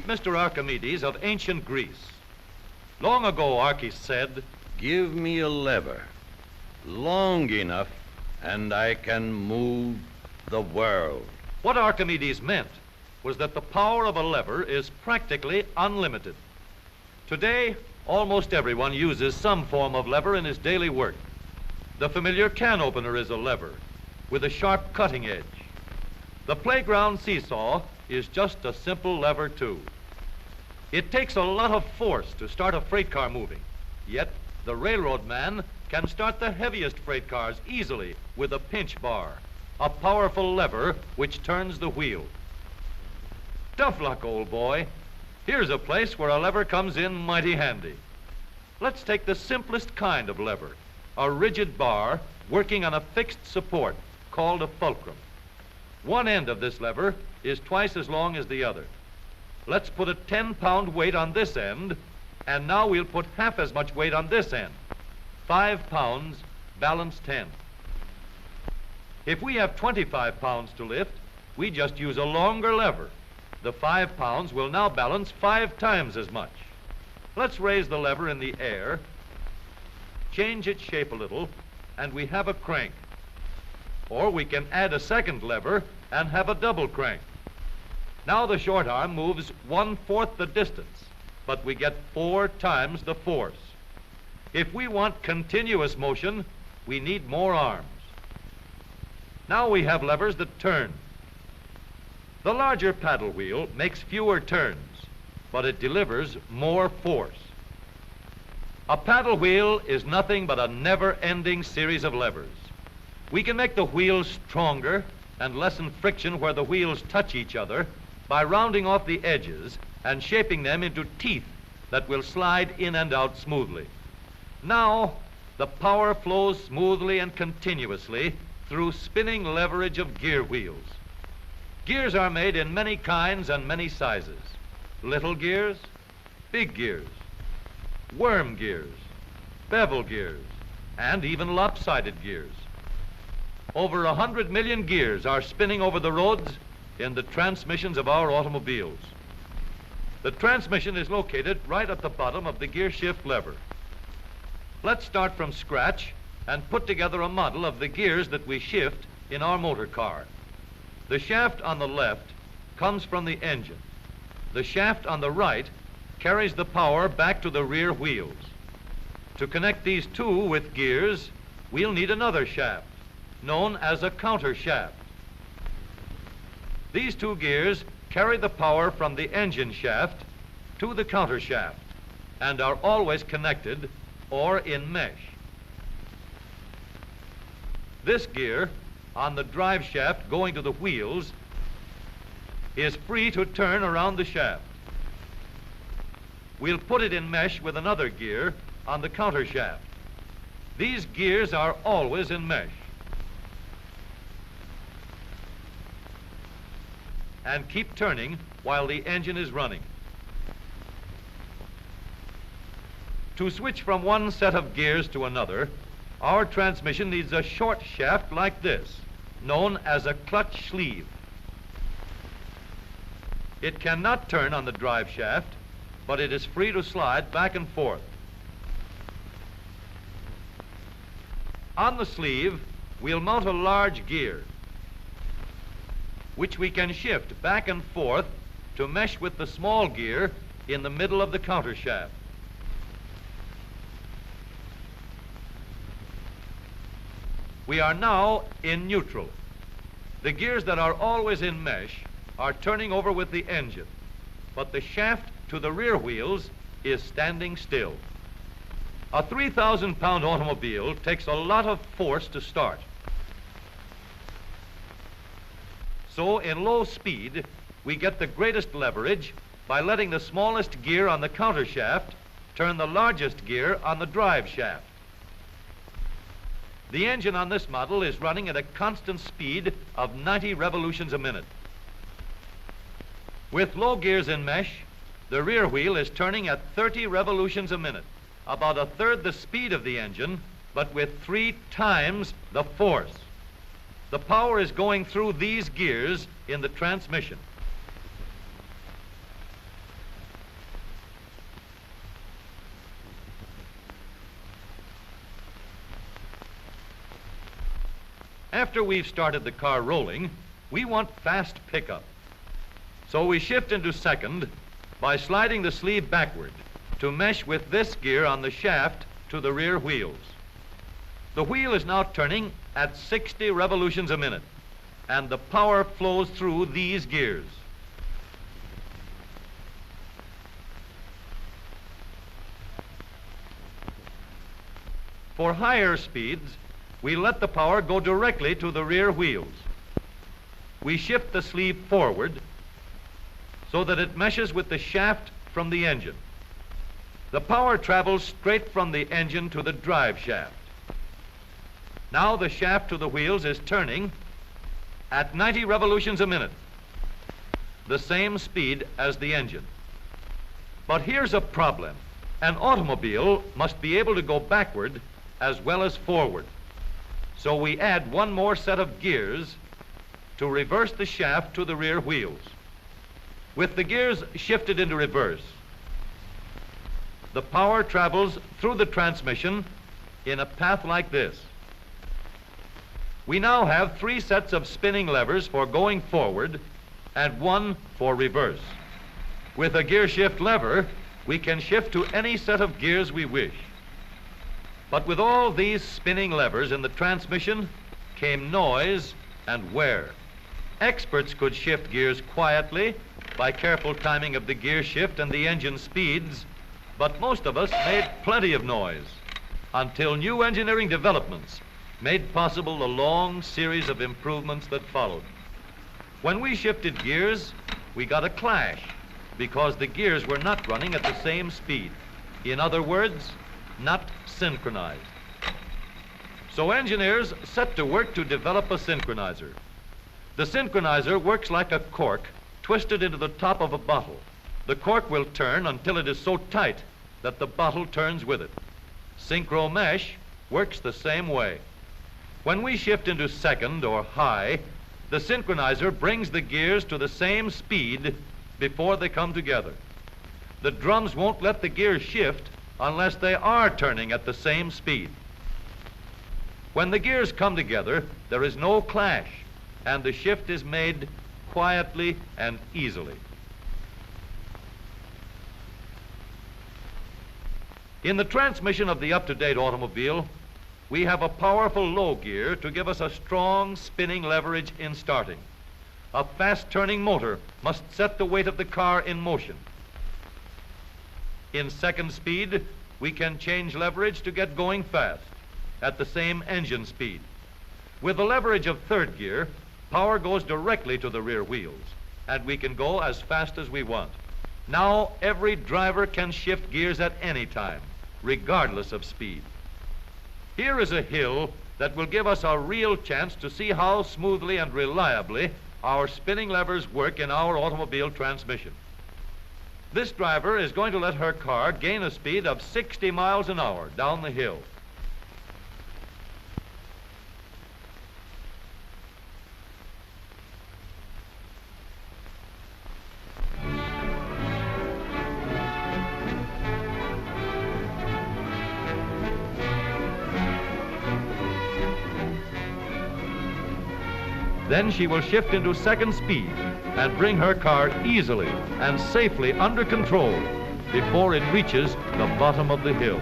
Meet Mr. Archimedes of ancient Greece. Long ago, Archis said, "Give me a lever long enough and I can move the world." What Archimedes meant was that the power of a lever is practically unlimited. Today, almost everyone uses some form of lever in his daily work. The familiar can opener is a lever with a sharp cutting edge. The playground seesaw is just a simple lever too. It takes a lot of force to start a freight car moving, yet the railroad man can start the heaviest freight cars easily with a pinch bar, a powerful lever which turns the wheel. Tough luck, old boy. Here's a place where a lever comes in mighty handy. Let's take the simplest kind of lever, a rigid bar working on a fixed support called a fulcrum. One end of this lever is twice as long as the other. Let's put a 10-pound weight on this end, and now we'll put half as much weight on this end. 5 pounds, balance 10. If we have 25 pounds to lift, we just use a longer lever. The 5 pounds will now balance 5 times as much. Let's raise the lever in the air, change its shape a little, and we have a crank. Or we can add a second lever and have a double crank. Now the short arm moves 1/4 the distance, but we get 4 times the force. If we want continuous motion, we need more arms. Now we have levers that turn. The larger paddle wheel makes fewer turns, but it delivers more force. A paddle wheel is nothing but a never-ending series of levers. We can make the wheels stronger and lessen friction where the wheels touch each other by rounding off the edges and shaping them into teeth that will slide in and out smoothly. Now, the power flows smoothly and continuously through spinning leverage of gear wheels. Gears are made in many kinds and many sizes. Little gears, big gears, worm gears, bevel gears, and even lopsided gears. Over 100 million gears are spinning over the roads in the transmissions of our automobiles. The transmission is located right at the bottom of the gear shift lever. Let's start from scratch and put together a model of the gears that we shift in our motor car. The shaft on the left comes from the engine. The shaft on the right carries the power back to the rear wheels. To connect these two with gears, we'll need another shaft, known as a counter shaft. These two gears carry the power from the engine shaft to the counter shaft and are always connected or in mesh. This gear on the drive shaft going to the wheels is free to turn around the shaft. We'll put it in mesh with another gear on the counter shaft. These gears are always in mesh and keep turning while the engine is running. To switch from one set of gears to another, our transmission needs a short shaft like this, known as a clutch sleeve. It cannot turn on the drive shaft, but it is free to slide back and forth. On the sleeve, we'll mount a large gear, which we can shift back and forth to mesh with the small gear in the middle of the counter shaft. We are now in neutral. The gears that are always in mesh are turning over with the engine, but the shaft to the rear wheels is standing still. A 3,000-pound automobile takes a lot of force to start. So in low speed, we get the greatest leverage by letting the smallest gear on the counter shaft turn the largest gear on the drive shaft. The engine on this model is running at a constant speed of 90 revolutions a minute. With low gears in mesh, the rear wheel is turning at 30 revolutions a minute, about a third the speed of the engine, but with 3 times the force. The power is going through these gears in the transmission. After we've started the car rolling, we want fast pickup. So we shift into second by sliding the sleeve backward to mesh with this gear on the shaft to the rear wheels. The wheel is now turning at 60 revolutions a minute, and the power flows through these gears. For higher speeds, we let the power go directly to the rear wheels. We shift the sleeve forward so that it meshes with the shaft from the engine. The power travels straight from the engine to the drive shaft. Now the shaft to the wheels is turning at 90 revolutions a minute, the same speed as the engine. But here's a problem. An automobile must be able to go backward as well as forward. So we add one more set of gears to reverse the shaft to the rear wheels. With the gears shifted into reverse, the power travels through the transmission in a path like this. We now have 3 sets of spinning levers for going forward and 1 for reverse. With a gear shift lever, we can shift to any set of gears we wish. But with all these spinning levers in the transmission came noise and wear. Experts could shift gears quietly by careful timing of the gear shift and the engine speeds, but most of us made plenty of noise until new engineering developments made possible the long series of improvements that followed. When we shifted gears, we got a clash because the gears were not running at the same speed. In other words, not synchronized. So engineers set to work to develop a synchronizer. The synchronizer works like a cork twisted into the top of a bottle. The cork will turn until it is so tight that the bottle turns with it. Synchro mesh works the same way. When we shift into second or high, the synchronizer brings the gears to the same speed before they come together. The drums won't let the gears shift unless they are turning at the same speed. When the gears come together, there is no clash, and the shift is made quietly and easily. In the transmission of the up-to-date automobile, we have a powerful low gear to give us a strong spinning leverage in starting. A fast-turning motor must set the weight of the car in motion. In second speed, we can change leverage to get going fast at the same engine speed. With the leverage of third gear, power goes directly to the rear wheels, and we can go as fast as we want. Now, every driver can shift gears at any time, regardless of speed. Here is a hill that will give us a real chance to see how smoothly and reliably our spinning levers work in our automobile transmission. This driver is going to let her car gain a speed of 60 miles an hour down the hill. Then she will shift into second speed and bring her car easily and safely under control before it reaches the bottom of the hill.